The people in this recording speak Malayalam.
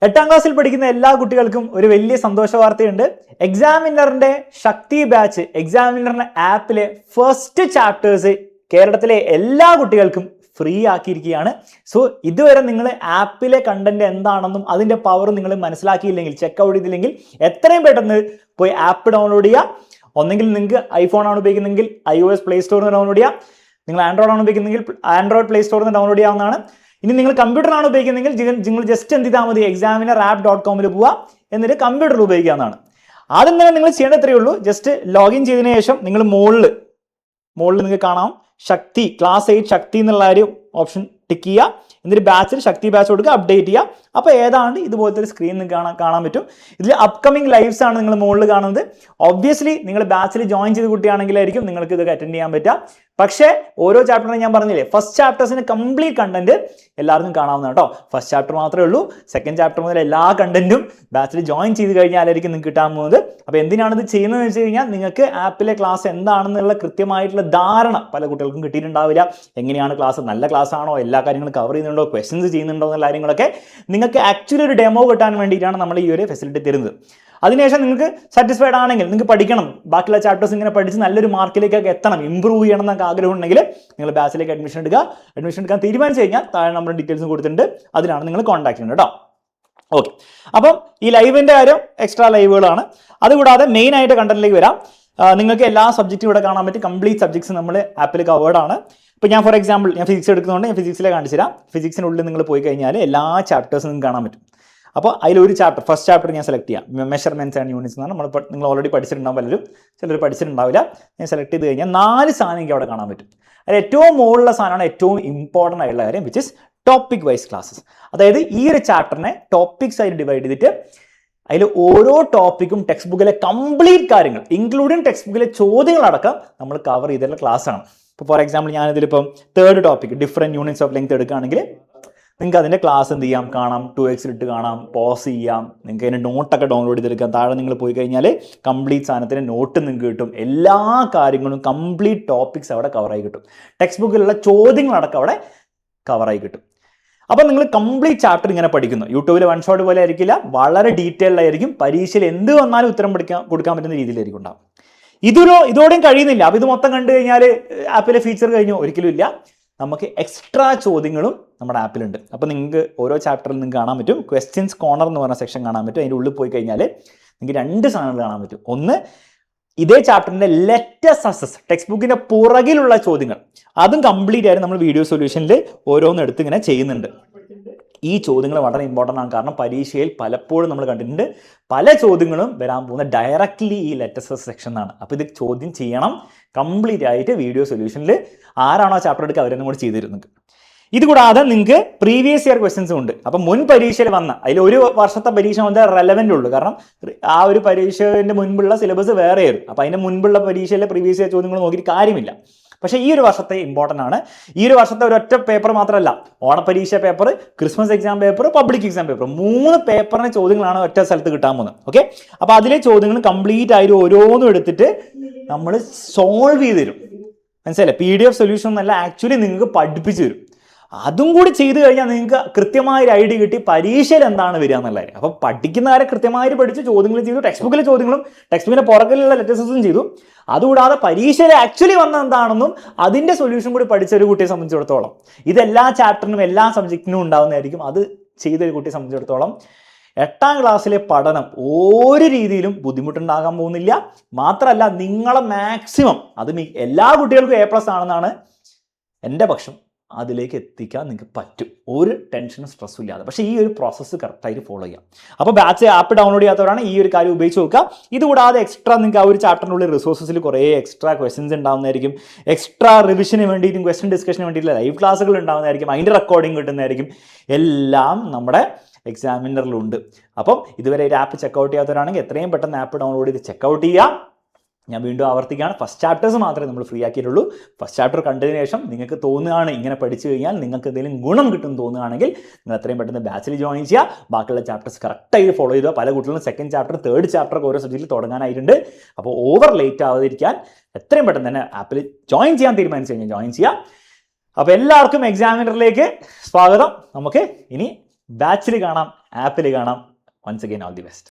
8ാം ക്ലാസ്സിൽ പഠിക്കുന്ന എല്ലാ കുട്ടികൾക്കും ഒരു വലിയ സന്തോഷ വാർത്തയുണ്ട്. എക്സാമിനറിന്റെ ശക്തി ബാച്ച് എക്സാമിനറിന്റെ ആപ്പിലെ ഫസ്റ്റ് ചാപ്റ്റേഴ്സ് കേരളത്തിലെ എല്ലാ കുട്ടികൾക്കും ഫ്രീ ആക്കിയിരിക്കുകയാണ്. സോ ഇതുവരെ നിങ്ങൾ ആപ്പിലെ കണ്ടന്റ് എന്താണെന്നും അതിന്റെ പവർ നിങ്ങൾ മനസ്സിലാക്കിയില്ലെങ്കിൽ, ചെക്കൗട്ട് ചെയ്തില്ലെങ്കിൽ എത്രയും പെട്ടെന്ന് പോയി ആപ്പ് ഡൗൺലോഡ് ചെയ്യുക. ഒന്നെങ്കിൽ നിങ്ങൾക്ക് ഐഫോൺ ആണ് ഉപയോഗിക്കുന്നെങ്കിൽ iOS പ്ലേ സ്റ്റോറിൽ നിന്ന് ഡൗൺലോഡ് ചെയ്യാം. നിങ്ങൾ ആൻഡ്രോയിഡ് ആണ് ഉപയോഗിക്കുന്നെങ്കിൽ ആൻഡ്രോയിഡ് പ്ലേ സ്റ്റോറിൽ നിന്ന് ഡൗൺലോഡ് ചെയ്യാവുന്നതാണ്. ഇനി നിങ്ങൾ കമ്പ്യൂട്ടറാണ് ഉപയോഗിക്കുന്നെങ്കിൽ നിങ്ങൾ ജസ്റ്റ് എന്ത് ചെയ്താൽ മതി, examiner.app.com പോവുക, എന്നിട്ട് കമ്പ്യൂട്ടറിൽ ഉപയോഗിക്കാവുന്നതാണ്. ആദ്യം തന്നെ നിങ്ങൾ ചെയ്യേണ്ട ഇത്രയേ ഉള്ളൂ. ജസ്റ്റ് ലോഗിൻ ചെയ്തതിനു ശേഷം നിങ്ങൾ മുകളിൽ നിങ്ങൾക്ക് കാണാം ശക്തി ക്ലാസ് 8 ശക്തി എന്നുള്ള ഒരു ഓപ്ഷൻ ടിക്ക് ചെയ്യുക. എന്നിട്ട് ബാച്ചിൽ ശക്തി ബാച്ച് കൊടുക്കുക, അപ്ഡേറ്റ് ചെയ്യുക. അപ്പോൾ ഏതാണ്ട് ഇതുപോലത്തെ ഒരു സ്ക്രീൻ നിങ്ങൾക്ക് കാണാൻ പറ്റും. ഇതിൽ അപ്കമിംഗ് ലൈവ്സ് ആണ് നിങ്ങൾ മുകളിൽ കാണുന്നത്. ഒബ്വിയസ്ലി നിങ്ങൾ ബാച്ചിൽ ജോയിൻ ചെയ്ത കുട്ടിയാണെങ്കിലായിരിക്കും നിങ്ങൾക്ക് ഇത് അറ്റൻഡ് ചെയ്യാൻ പറ്റുക. പക്ഷേ ഓരോ ചാപ്റ്ററിനും ഞാൻ പറഞ്ഞില്ലേ, ഫസ്റ്റ് ചാപ്റ്റേഴ്സിന് കംപ്ലീറ്റ് കണ്ടന്റ് എല്ലാവർക്കും കാണാവുന്ന കേട്ടോ. ഫസ്റ്റ് ചാപ്റ്റർ മാത്രമേ ഉള്ളൂ. സെക്കൻഡ് ചാപ്റ്റർ മുതൽ എല്ലാ കണ്ടന്റും ബാച്ചിൽ ജോയിൻ ചെയ്ത് കഴിഞ്ഞാലായിരിക്കും നിങ്ങൾക്ക് കിട്ടാൻ പോകുന്നത്. അപ്പോൾ എന്തിനാണ് ഇത് ചെയ്യുന്നതെന്ന് വെച്ച് കഴിഞ്ഞാൽ, നിങ്ങൾക്ക് ആപ്പിലെ ക്ലാസ് എന്താണെന്നുള്ള കൃത്യമായിട്ടുള്ള ധാരണ പല കുട്ടികൾക്കും കിട്ടിയിട്ടുണ്ടാവില്ല. എങ്ങനെയാണ് ക്ലാസ്, നല്ല ക്ലാസ് ആണോ, എല്ലാ കാര്യങ്ങളും കവർ ചെയ്യുന്നുണ്ടോ, ക്വസ്റ്റ്യൻസ് ചെയ്യുന്നുണ്ടോ എന്നുള്ള കാര്യങ്ങളൊക്കെ നിങ്ങൾക്ക് ആക്ച്വലി ഒരു ഡെമോ കിട്ടാൻ വേണ്ടിയിട്ടാണ് നമ്മൾ ഈ ഒരു ഫെസിലിറ്റി തരുന്നത്. അതിനുശേഷം നിങ്ങൾക്ക് സാറ്റിസ്ഫൈഡ് ആണെങ്കിൽ, നിങ്ങൾക്ക് പഠിക്കണം, ബാക്കിയുള്ള ചാപ്റ്റേഴ്സ് ഇങ്ങനെ പഠിച്ച് നല്ലൊരു മാർക്കിലേക്കൊക്കെ എത്തണം, ഇമ്പ്രൂവ് ചെയ്യണം എന്നൊക്കെ ആഗ്രഹം ഉണ്ടെങ്കിൽ നിങ്ങൾ ബാച്ചിലേക്ക് അഡ്മിഷൻ എടുക്കാൻ തീരുമാനിച്ചു കഴിഞ്ഞാൽ താഴെ നമ്മുടെ ഡീറ്റെയിൽസും കൊടുത്തിട്ടുണ്ട്. അതിലാണ് നിങ്ങൾ കോൺടാക്ട് ചെയ്യുന്നത് കേട്ടോ. ഓക്കെ, അപ്പം ഈ ലൈവിൻ്റെ കാര്യം എക്സ്ട്രാ ലൈവുകളാണ്. അതുകൂടാതെ മെയിൻ ആയിട്ട് കണ്ടന്റിലേക്ക് വരാം. നിങ്ങൾക്ക് എല്ലാ സബ്ജക്റ്റും ഇവിടെ കാണാൻ പറ്റും. കംപ്ലീറ്റ് സബ്ജക്ട്സ് നമ്മൾ ആപ്പിൽ കവേർഡ് ആണ്. ഇപ്പോൾ ഞാൻ ഫോർ എക്സാമ്പിൾ ഞാൻ ഫിസിക്സ് എടുക്കുന്നതുകൊണ്ട് ഞാൻ ഫിസിക്സിലെ കാണിച്ചു തരാം. ഫിസിക്സിനുള്ളിൽ നിങ്ങൾ പോയി കഴിഞ്ഞാൽ എല്ലാ ചാപ്റ്റേഴ്സും നിങ്ങൾക്ക് കാണാൻ പറ്റും. അപ്പോൾ അതിലൊരു ചാപ്റ്റർ, ഫസ്റ്റ് ചാപ്റ്റർ ഞാൻ സെലക്ട് ചെയ്യാം. മെഷർമെൻറ്റ്സ് ആൻഡ് യൂണിറ്റ്സ് എന്നാണ് നിങ്ങൾ ഓൾറെഡി പഠിച്ചിട്ടുണ്ടാവും, പലരും ചിലർ പഠിച്ചിട്ടുണ്ടാവില്ല. ഞാൻ സെലക്ട് ചെയ്ത് കഴിഞ്ഞാൽ 4 സാധനം എനിക്ക് അവിടെ കാണാൻ പറ്റും. അതിൽ ഏറ്റവും മുകളിലുള്ള സാധനമാണ് ഏറ്റവും ഇമ്പോർട്ടൻ്റ് ആയിട്ടുള്ള കാര്യം, which is topic wise classes. അതായത് ഈ ഒരു ചാപ്റ്ററിനെ ടോപ്പിക്സ് ആയിട്ട് ഡിവൈഡ് ചെയ്തിട്ട് അതിൽ ഓരോ ടോപ്പിക്കും ടെക്സ്റ്റ് ബുക്കിലെ കംപ്ലീറ്റ് കാര്യങ്ങൾ ഇൻക്ലൂഡിങ് ടെക്സ്റ്റ് ബുക്കിലെ ചോദ്യങ്ങളടക്കം നമ്മൾ കവർ ചെയ്തിട്ടുള്ള ക്ലാസ്സാണ്. ഇപ്പോൾ ഫോർ എക്സാമ്പിൾ ഞാനിതിലിപ്പം 3rd topic different units of length എടുക്കുകയാണെങ്കിൽ നിങ്ങൾക്ക് അതിൻ്റെ ക്ലാസ് എന്ത് ചെയ്യാം, കാണാം, 2x ഇട്ട് കാണാം, പോസ് ചെയ്യാം. നിങ്ങൾക്ക് അതിൻ്റെ നോട്ടൊക്കെ ഡൗൺലോഡ് ചെയ്തെടുക്കാം. താഴെ നിങ്ങൾ പോയി കഴിഞ്ഞാൽ കംപ്ലീറ്റ് സാധനത്തിൻ്റെ നോട്ട് നിങ്ങൾക്ക് കിട്ടും. എല്ലാ കാര്യങ്ങളും കംപ്ലീറ്റ് ടോപ്പിക്സ് അവിടെ കവറായി കിട്ടും. ടെക്സ്റ്റ് ബുക്കിലുള്ള ചോദ്യങ്ങളടക്കം അവിടെ കവറായി കിട്ടും. അപ്പം നിങ്ങൾ കംപ്ലീറ്റ് ചാപ്റ്റർ ഇങ്ങനെ പഠിക്കുന്നു. യൂട്യൂബിൽ വൺ ഷോട്ട് പോലെ ആയിരിക്കില്ല, വളരെ ഡീറ്റെയിൽഡ് ആയിരിക്കും. പരീക്ഷയിൽ എന്ത് വന്നാലും ഉത്തരം കൊടുക്കാൻ പറ്റുന്ന രീതിയിലായിരിക്കും ഉണ്ടാവും. ഇതോടെയും കഴിയുന്നില്ല. അപ്പോൾ ഇത് മൊത്തം കണ്ടു കഴിഞ്ഞാൽ ആപ്പിലെ ഫീച്ചർ കഴിഞ്ഞു? ഒരിക്കലും ഇല്ല. നമുക്ക് എക്സ്ട്രാ ചോദ്യങ്ങളും നമ്മുടെ ആപ്പിലുണ്ട്. അപ്പോൾ നിങ്ങൾക്ക് ഓരോ ചാപ്റ്ററിൽ നിങ്ങൾക്ക് കാണാൻ പറ്റും. ക്വസ്റ്റ്യൻസ് കോർണർ എന്ന് പറഞ്ഞ സെക്ഷൻ കാണാൻ പറ്റും. അതിൻ്റെ ഉള്ളിൽ പോയി കഴിഞ്ഞാൽ നിങ്ങൾക്ക് 2 സാധനങ്ങൾ കാണാൻ പറ്റും. ഒന്ന്, ഇതേ ചാപ്റ്ററിൻ്റെ ലെറ്റസ്റ്റ് സക്സസ് ടെക്സ്റ്റ് ബുക്കിൻ്റെ പുറകിലുള്ള ചോദ്യങ്ങൾ, അതും കംപ്ലീറ്റ് ആയിട്ട് നമ്മൾ വീഡിയോ സൊല്യൂഷനിൽ ഓരോന്നും എടുത്ത് ഇങ്ങനെ ചെയ്യുന്നുണ്ട്. ഈ ചോദ്യങ്ങൾ വളരെ ഇമ്പോർട്ടൻ്റ് ആണ്. കാരണം പരീക്ഷയിൽ പലപ്പോഴും നമ്മൾ കണ്ടിട്ടുണ്ട് പല ചോദ്യങ്ങളും വരാൻ പോകുന്ന ഡയറക്റ്റ്ലി ഈ ലെറ്റസ്റ്റ് സെക്ഷൻ എന്നാണ്. അപ്പോൾ ഇത് ചോദ്യം ചെയ്യണം കംപ്ലീറ്റ് ആയിട്ട് വീഡിയോ സൊല്യൂഷനിൽ. ആരാണോ ചാപ്റ്റർ എടുക്കുക അവരെന്നും കൂടി ചെയ്തു തരുന്നത്. ഇതുകൂടാതെ നിങ്ങൾക്ക് പ്രീവിയസ് ഇയർ ക്വസ്റ്റ്യൻസും ഉണ്ട്. അപ്പം മുൻ പരീക്ഷയിൽ വന്ന അതിൽ ഒരു വർഷത്തെ പരീക്ഷ വന്ന റെലവൻ്റ് ഉള്ളൂ. കാരണം ആ ഒരു പരീക്ഷയുടെ മുൻപുള്ള സിലബസ് വേറെ ആയിരുന്നു. അപ്പോൾ അതിൻ്റെ മുൻപുള്ള പരീക്ഷയിലെ പ്രീവിയസ് ഇയർ ചോദ്യങ്ങൾ നോക്കിയിട്ട് കാര്യമില്ല. പക്ഷേ ഈ ഒരു വർഷത്തെ ഇമ്പോർട്ടൻ്റ് ആണ്. ഈ ഒരു വർഷത്തെ ഒരൊറ്റ പേപ്പർ മാത്രമല്ല, ഓണപരീക്ഷ paper, Christmas exam paper, public exam paper, 3 പേപ്പറിൻ്റെ ചോദ്യങ്ങളാണ് ഒറ്റ സ്ഥലത്ത് കിട്ടാൻ പോകുന്നത്. ഓക്കെ, അപ്പോൾ അതിലെ ചോദ്യങ്ങൾ കംപ്ലീറ്റ് ആയിട്ട് ഓരോന്നും എടുത്തിട്ട് നമ്മൾ സോൾവ് ചെയ്ത് തരും. മനസ്സിലായില്ലേ? PDF സൊല്യൂഷൻ എന്നല്ല, ആക്ച്വലി നിങ്ങൾക്ക് പഠിപ്പിച്ചു തരും. അതും കൂടി ചെയ്തു കഴിഞ്ഞാൽ നിങ്ങൾക്ക് കൃത്യമായൊരു ഐഡിയ കിട്ടി പരീക്ഷയിൽ എന്താണ് വരിക എന്നുള്ള കാര്യം. അപ്പോൾ പഠിക്കുന്ന കാര്യം കൃത്യമായിട്ട് പഠിച്ച് ചോദ്യങ്ങൾ ചെയ്തു. ടെക്സ്റ്റ് ബുക്കിലെ ചോദ്യങ്ങളും ടെക്സ്റ്റ് ബുക്കിൻ്റെ പുറകിലുള്ള ലെറ്റേഴ്സും ചെയ്തു. അതുകൂടാതെ പരീക്ഷയിൽ ആക്ച്വലി വന്ന എന്താണെന്നും അതിൻ്റെ സൊല്യൂഷൻ കൂടി പഠിച്ച ഒരു കുട്ടിയെ സംബന്ധിച്ചിടത്തോളം, ഇതെല്ലാ ചാപ്റ്ററിനും എല്ലാ സബ്ജക്റ്റിനും ഉണ്ടാകുന്നതായിരിക്കും. അത് ചെയ്തൊരു കുട്ടിയെ സംബന്ധിച്ചിടത്തോളം 8ാം ക്ലാസ്സിലെ പഠനം ഒരു രീതിയിലും ബുദ്ധിമുട്ടുണ്ടാകാൻ പോകുന്നില്ല. മാത്രമല്ല, നിങ്ങളെ മാക്സിമം, അത് എല്ലാ കുട്ടികൾക്കും A+ ആണെന്നാണ് എൻ്റെ പക്ഷം, അതിലേക്ക് എത്തിക്കാൻ നിങ്ങൾക്ക് പറ്റും. ഒരു ടെൻഷനും സ്ട്രെസ്സും ഇല്ലാതെ. പക്ഷേ ഈ ഒരു പ്രോസസ്സ് കറക്റ്റായിട്ട് ഫോളോ ചെയ്യാം. അപ്പോൾ ബാച്ച് ആപ്പ് ഡൗൺലോഡ് ചെയ്യാത്തവരാണ് ഈ ഒരു കാര്യം ഉപയോഗിച്ച് നോക്കുക. ഇതുകൂടാതെ എക്സ്ട്രാ നിങ്ങൾക്ക് ആ ഒരു ചാപ്റ്ററിനുള്ളിൽ റിസോഴ്സസിൽ കുറേ എക്സ്ട്രാ ക്വസ്റ്റ്യൻസ് ഉണ്ടാകുന്നതായിരിക്കും. എക്സ്ട്രാ റിവിഷന് വേണ്ടിയിട്ടും ക്വസ്റ്റ്യൻ ഡിസ്കഷന് വേണ്ടിയിട്ടുള്ള ലൈവ് ക്ലാസ്സുകൾ ഉണ്ടാകുന്നതായിരിക്കും. അതിൻ്റെ റെക്കോർഡിംഗ് കിട്ടുന്നതായിരിക്കും. എല്ലാം നമ്മുടെ എക്സാമിനറിലുണ്ട്. അപ്പം ഇതുവരെ ഒരു ആപ്പ് ചെക്കൗട്ട് ചെയ്യാത്തവരാണെങ്കിൽ എത്രയും പെട്ടെന്ന് ആപ്പ് ഡൗൺലോഡ് ചെയ്ത് ചെക്കൗട്ട് ചെയ്യുക. ഞാൻ വീണ്ടും ആവർത്തിക്കുകയാണ്, ഫസ്റ്റ് ചാപ്റ്റേഴ്സ് മാത്രമേ നമ്മൾ ഫ്രീ ആക്കിയിട്ടുള്ളൂ. ഫസ്റ്റ് ചാപ്റ്റർ കണ്ടതിന് ശേഷം നിങ്ങൾക്ക് തോന്നുകയാണ് ഇങ്ങനെ പഠിച്ചു കഴിഞ്ഞാൽ നിങ്ങൾക്ക് എന്തെങ്കിലും ഗുണം കിട്ടും തോന്നുകയാണെങ്കിൽ നിങ്ങൾ എത്രയും പെട്ടെന്ന് ബാച്ചിൽ ജോയിൻ ചെയ്യുക. ബാക്കിയുള്ള ചാപ്റ്റേഴ്സ് കറക്റ്റായിട്ട് ഫോളോ ചെയ്തുക. പല കുട്ടികളും 2nd ചാപ്റ്റർ 3rd ചാപ്റ്റർ ഓരോ സബ്ജക്റ്റിൽ തുടങ്ങാനായിട്ടുണ്ട്. അപ്പോൾ ഓവർ ലേറ്റ് ആവാതിരിക്കാൻ എത്രയും പെട്ടെന്ന് തന്നെ ആപ്പിൽ ജോയിൻ ചെയ്യാൻ തീരുമാനിച്ചു കഴിഞ്ഞാൽ ജോയിൻ ചെയ്യുക. അപ്പോൾ എല്ലാവർക്കും എക്സാമിനറിലേക്ക് സ്വാഗതം. നമുക്ക് ഇനി ബാച്ചിൽ കാണാം. ആപ്പിൽ കാണാം. Once again all the best.